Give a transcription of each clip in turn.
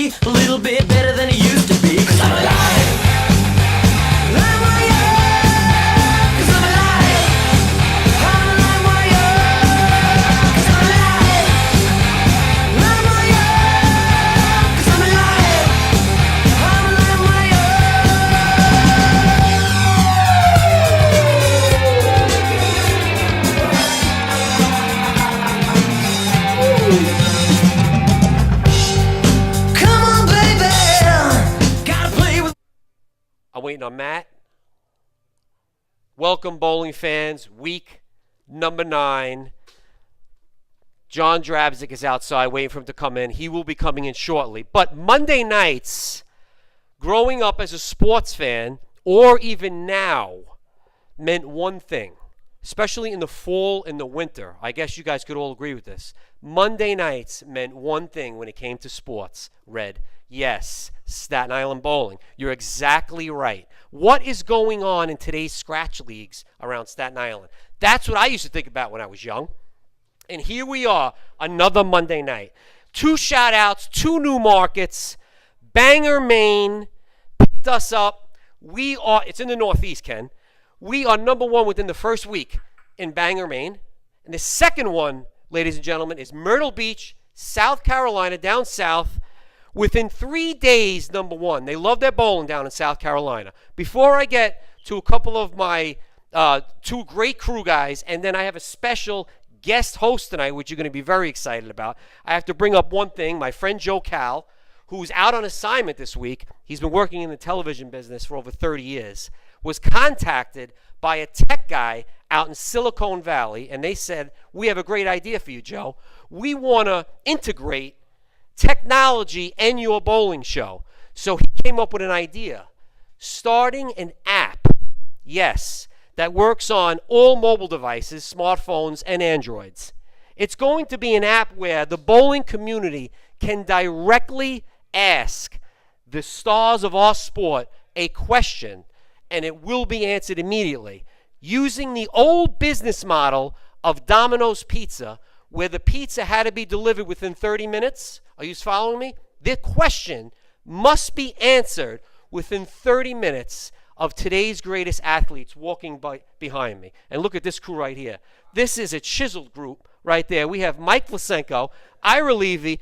be a little bit better than it used to be. 'Cause I'm alive. I'm alive. 'Cause I'm alive. I'm alive, warrior. 'Cause I'm alive. I'm alive. 'Cause I'm alive. I'm alive, warrior. Come on, baby. Gotta play with. I'm waiting on Matt. Welcome, bowling fans. Week number 9. John Drabczyk is outside waiting for him to come in. He will be coming in shortly. But Monday nights, growing up as a sports fan, or even now, meant one thing, especially in the fall and the winter. I guess you guys could all agree with this. Monday nights meant one thing when it came to sports. Red. Yes, Staten Island bowling. You're exactly right. What is going on in today's scratch leagues around Staten Island? That's what I used to think about when I was young. And here we are, another Monday night. 2 shout-outs, 2 new markets. Bangor, Maine picked us up. It's in the Northeast, Ken. We are number 1 within the first week in Bangor, Maine. And the second one, ladies and gentlemen, is Myrtle Beach, South Carolina, down south. Within 3 days, number 1. They love their bowling down in South Carolina. Before I get to a couple of my 2 great crew guys, and then I have a special guest host tonight, which you're going to be very excited about, I have to bring up one thing. My friend Joe Cal, who's out on assignment this week, he's been working in the television business for over 30 years, was contacted by a tech guy out in Silicon Valley, and they said, we have a great idea for you, Joe. We want to integrate technology and your bowling show. So he came up with an idea, starting an app, yes, that works on all mobile devices, smartphones, and Androids. It's going to be an app where the bowling community can directly ask the stars of our sport a question, and it will be answered immediately, using the old business model of Domino's Pizza, where the pizza had to be delivered within 30 minutes. Are you following me? The question must be answered within 30 minutes of today's greatest athletes walking behind me. And look at this crew right here. This is a chiseled group right there. We have Mike Vlasenko, Ira Levy,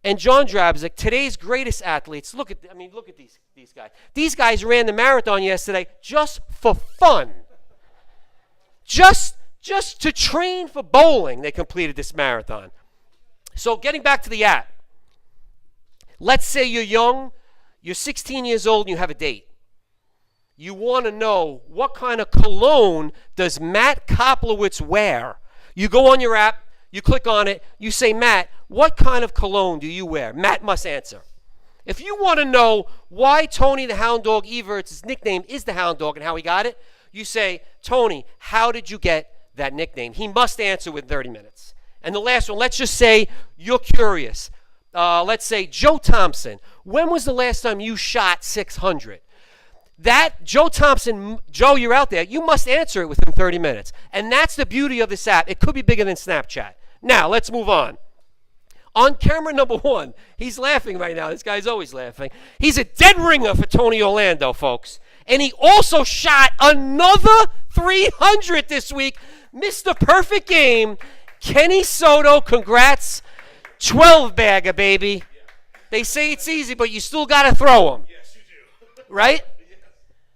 and John Drabczyk, today's greatest athletes. Look at these guys. These guys ran the marathon yesterday just for fun. Just to train for bowling, they completed this marathon. So getting back to the app. Let's say you're young, you're 16 years old, and you have a date. You want to know what kind of cologne does Matt Koplowitz wear. You go on your app, you click on it, you say, Matt, what kind of cologne do you wear? Matt must answer. If you want to know why Tony the Hound Dog Everts' nickname is the Hound Dog and how he got it, you say, Tony, how did you get that nickname? He must answer within 30 minutes. And the last one, let's just say you're curious. Let's say, Joe Thompson, when was the last time you shot 600? That, Joe Thompson, Joe, you're out there. You must answer it within 30 minutes. And that's the beauty of this app. It could be bigger than Snapchat. Now, let's move on. On camera number 1, he's laughing right now. This guy's always laughing. He's a dead ringer for Tony Orlando, folks. And he also shot another 300 this week. Mr. Perfect Game, Kenny Soto, congrats. 12-bagger, baby. They say it's easy, but you still got to throw them. Yes, you do. Right?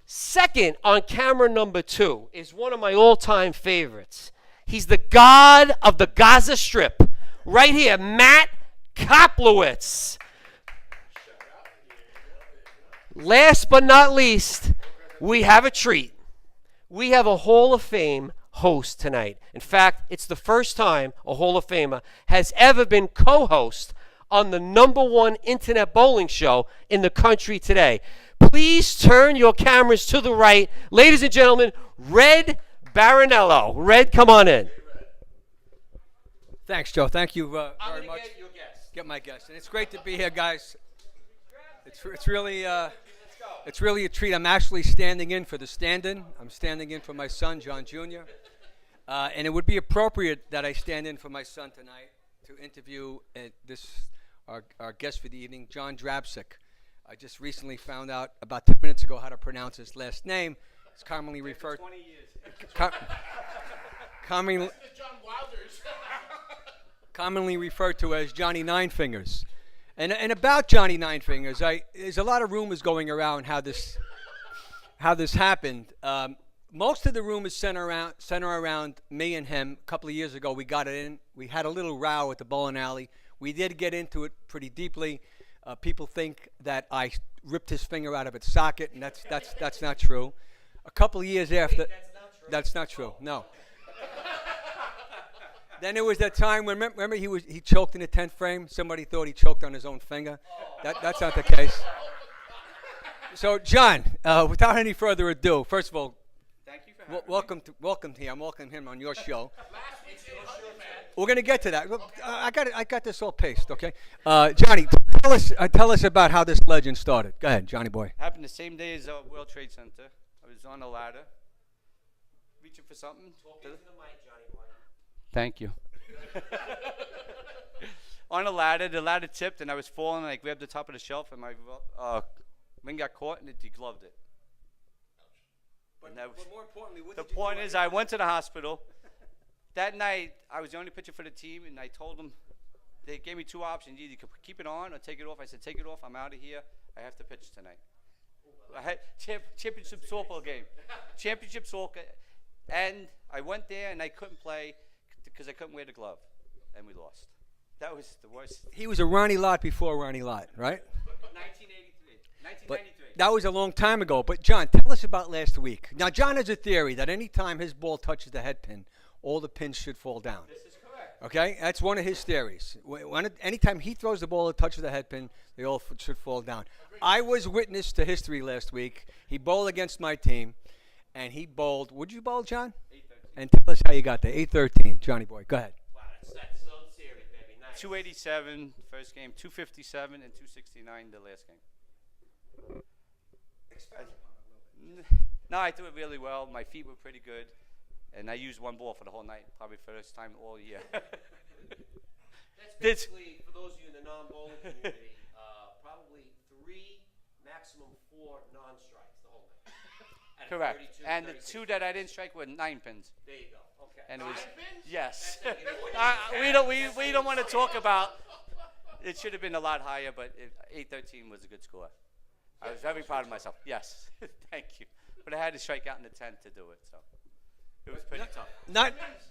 Second on camera number 2 is one of my all-time favorites. He's the god of the Gaza Strip. Right here, Matt Koplowitz. Last but not least, we have a treat. We have a Hall of Fame host tonight. In fact, it's the first time a Hall of Famer has ever been co-host on the #1 internet bowling show in the country today. Please turn your cameras to the right. Ladies and gentlemen, Red Baronello. Red, come on in. Thanks, Joe. Thank you very much. Get your guest. Get my guest. And it's great to be here, guys. It's really a treat. I'm actually standing in for the stand-in. I'm standing in for my son, John Jr. And it would be appropriate that I stand in for my son tonight to interview this our guest for the evening, John Drabczyk. I just recently found out about 2 minutes ago how to pronounce his last name. It's commonly referred. 20 years. Commonly, John Wilder's. commonly referred to as Johnny Nine Fingers. And about Johnny Nine Fingers, there's a lot of rumors going around how this happened. Most of the rumors center around me and him. A couple of years ago, we got it in. We had a little row at the bowling alley. We did get into it pretty deeply. People think that I ripped his finger out of its socket, and that's not true. A couple of years after, that's not true. No. Then there was that time when remember he choked in the 10th frame. Somebody thought he choked on his own finger. That's not the case. So John, without any further ado, first of all, Thank you for having me. welcome here. I'm welcoming him on your show. We're gonna get to that. Look, I got this all paced, okay? Johnny, tell us about how this legend started. Go ahead, Johnny boy. Happened the same day as World Trade Center. I was on a ladder, reaching for something. Talking to the mic, Johnny boy. Thank you. On a ladder, the ladder tipped, and I was falling, and I grabbed the top of the shelf, and my ring got caught, and it degloved it. But more importantly, The point is, I went to the hospital. That night, I was the only pitcher for the team, and I told them, they gave me two options. Either you could keep it on or take it off. I said, take it off. I'm out of here. I have to pitch tonight. I had championship softball game. Championship soccer. And I went there, and I couldn't play because I couldn't wear the glove. And we lost. That was the worst. He was a Ronnie Lott before Ronnie Lott, right? 1983. But that was a long time ago. But John, tell us about last week. Now, John has a theory that any time his ball touches the head pin, all the pins should fall down. This is correct. Okay, that's one of his theories. Anytime he throws the ball that touches the head pin, they all should fall down. I was witness to history last week. He bowled against my team, and he bowled. Would you bowl, John? 813. And tell us how you got there. 813, Johnny boy. Go ahead. Wow, that's so serious, baby. Nice. 287 first game, 257 and 269 the last game. No, I threw it really well. My feet were pretty good, and I used one ball for the whole night, probably for the first time all year. That's basically, for those of you in the non-bowling community, probably 3, maximum 4 non-strikes the whole night. Out of Correct. 32, And the 36 two that I didn't strike were 9 pins. There you go. Okay. And it was 9 pins? yes. That's we don't want to talk about. It should have been a lot higher, but 813 was a good score. I was very proud of myself. Yes, thank you. But I had to strike out in the 10th to do it, so it was pretty tough.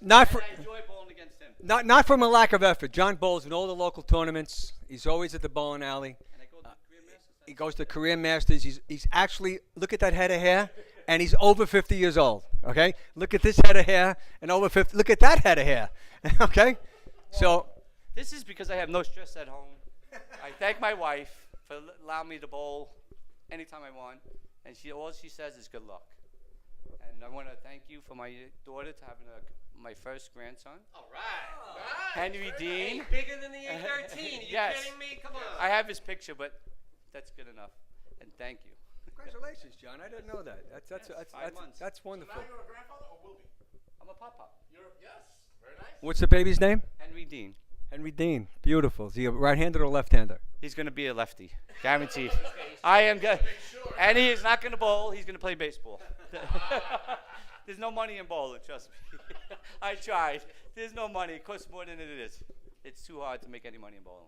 Not for. I enjoy bowling against him. Not from a lack of effort. John bowls in all the local tournaments. He's always at the bowling alley. And I go to Korean Masters. He goes to Korean Masters. He's actually, look at that head of hair, and he's over 50 years old. Okay, look at this head of hair, and over 50. Look at that head of hair. Okay, so This is because I have no stress at home. I thank my wife for allowing me to bowl anytime I want, and all she says is good luck. And I want to thank you for my daughter to having my first grandson. All right. Henry Dean. Bigger than the 813. Are you Yes. kidding me? Come on. I have his picture, but that's good enough. And thank you. congratulations, John. I didn't know that. That's wonderful. Now you're a grandfather or will be? I'm a papa. Yes. Very nice. What's the baby's name? Henry Dean. Henry Dean. Beautiful. Is he a right-hander or left-hander? He's going to be a lefty, guaranteed. I am good. And he is not going to bowl. He's going to play baseball. There's no money in bowling, trust me. I tried. There's no money. It costs more than it is. It's too hard to make any money in bowling.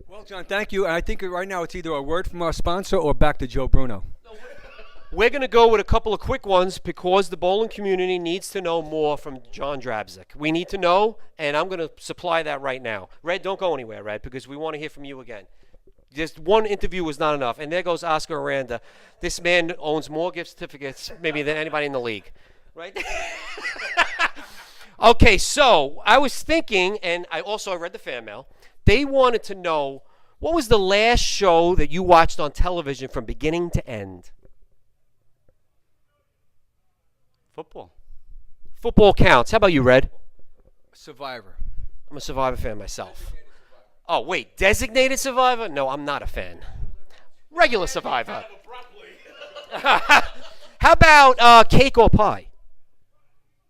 Well, John, thank you. And I think right now it's either a word from our sponsor or back to Joe Bruno. We're going to go with a couple of quick ones because the bowling community needs to know more from John Drabczyk. We need to know, and I'm going to supply that right now. Red, don't go anywhere, Red, because we want to hear from you again. Just one interview was not enough. And there goes Oscar Aranda. This man owns more gift certificates maybe than anybody in the league. Right? Okay, so I was thinking, and I read the fan mail. They wanted to know, what was the last show that you watched on television from beginning to end? Football. Football counts. How about you, Red? Survivor. I'm a Survivor fan myself. Oh, wait. Designated Survivor? No, I'm not a fan. Regular Survivor. How about cake or pie?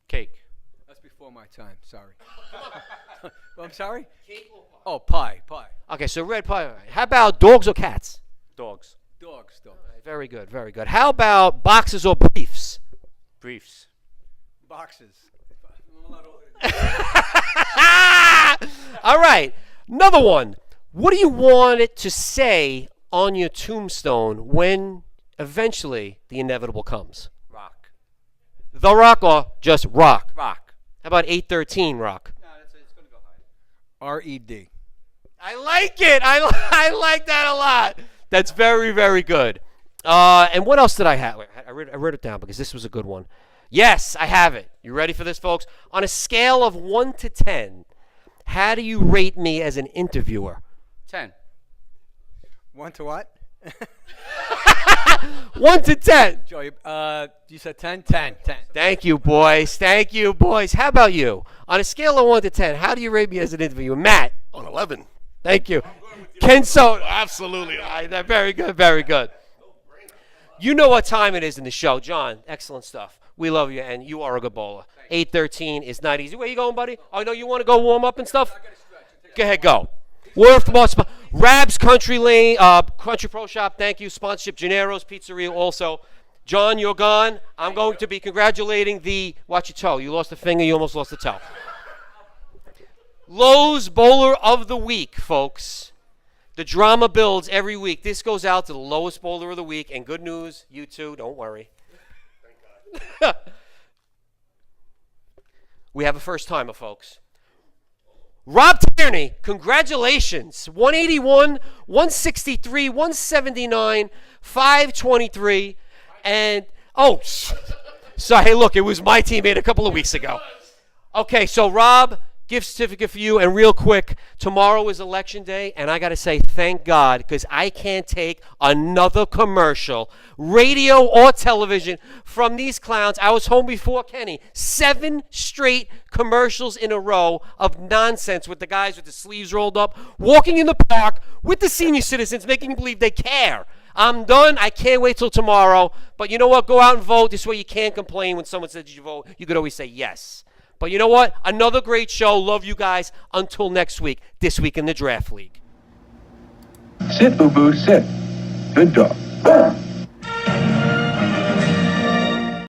Cake. That's before my time. Sorry. I'm sorry? Cake or pie? Oh, pie. Okay, so red pie. All right. How about dogs or cats? Dogs. Dogs. Very good, very good. How about boxes or briefs? Briefs. Boxes. All right, another one. What do you want it to say on your tombstone when eventually the inevitable comes? Rock. The Rock or just Rock? Rock. How about 813 Rock? No, it's going to go high. R-E-D. I like it. I like that a lot. That's very, very good. And what else did I have? Wait, I wrote it down because this was a good one. Yes, I have it. You ready for this, folks? On a scale of 1 to 10, how do you rate me as an interviewer? 10. 1 to what? 1 to 10. Joey, you said 10? 10. Thank you, boys. Thank you, boys. How about you? On a scale of 1 to 10, how do you rate me as an interviewer? Matt. On 11. Thank you. Ken So. Absolutely. Very good, very good. You know what time it is in the show. John, excellent stuff. We love you, and you are a good bowler. 8:13 is not easy. Where you going, buddy? Oh, no, you want to go warm up and stuff? Go ahead, go. Word from our Rabs Country Lane, Country Pro Shop, thank you. Sponsorship, Gennaro's Pizzeria also. John, you're gone. I'm going to be congratulating watch your toe. You lost a finger, you almost lost a toe. Lowe's Bowler of the Week, folks. The drama builds every week. This goes out to the lowest bowler of the week. And good news, you too, don't worry. Thank God. We have a first timer, folks. Rob Tierney, congratulations. 181, 163, 179, 523. And, sorry, hey, look, it was my teammate a couple of weeks ago. Okay, so Rob, gift certificate for you. And real quick, tomorrow is election day, and I got to say thank God because I can't take another commercial, radio or television, from these clowns. I was home before Kenny. 7 straight commercials in a row of nonsense with the guys with the sleeves rolled up, walking in the park with the senior citizens, making believe they care. I'm done. I can't wait till tomorrow. But you know what? Go out and vote. This way you can't complain when someone says, did you vote? You could always say yes. But you know what? Another great show. Love you guys. Until next week. This week in the Draft League. Sit, Boo Boo, sit. Good dog.